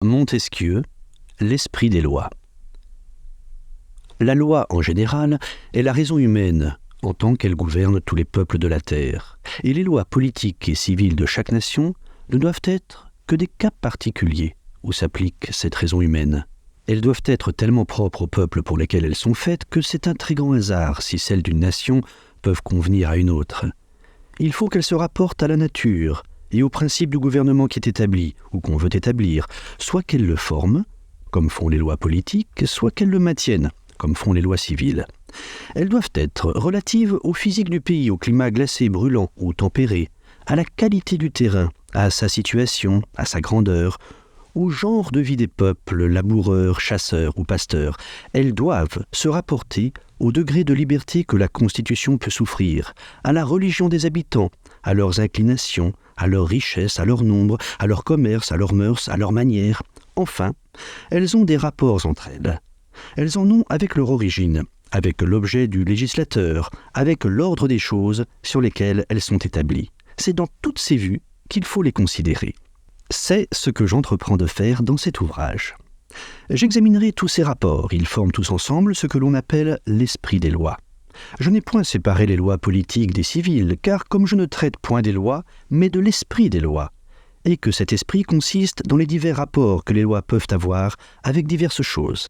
Montesquieu, l'esprit des lois. La loi, en général, est la raison humaine, en tant qu'elle gouverne tous les peuples de la terre, et les lois politiques et civiles de chaque nation ne doivent être que des cas particuliers où s'applique cette raison humaine. Elles doivent être tellement propres aux peuples pour lesquels elles sont faites que c'est un très grand hasard si celles d'une nation peuvent convenir à une autre. Il faut qu'elles se rapportent à la nature et au principe du gouvernement qui est établi ou qu'on veut établir, soit qu'elles le forment, comme font les lois politiques, soit qu'elles le maintiennent, comme font les lois civiles. Elles doivent être relatives au physique du pays, au climat glacé, brûlant ou tempéré, à la qualité du terrain, à sa situation, à sa grandeur, au genre de vie des peuples, laboureurs, chasseurs ou pasteurs. Elles doivent se rapporter au degré de liberté que la Constitution peut souffrir, à la religion des habitants, à leurs inclinations, à leurs richesses, à leur nombre, à leur commerce, à leurs mœurs, à leurs manières. Enfin, elles ont des rapports entre elles. Elles en ont avec leur origine, avec l'objet du législateur, avec l'ordre des choses sur lesquelles elles sont établies. C'est dans toutes ces vues qu'il faut les considérer. C'est ce que j'entreprends de faire dans cet ouvrage. J'examinerai tous ces rapports, ils forment tous ensemble ce que l'on appelle l'esprit des lois. Je n'ai point séparé les lois politiques des civiles, car comme je ne traite point des lois, mais de l'esprit des lois, et que cet esprit consiste dans les divers rapports que les lois peuvent avoir avec diverses choses.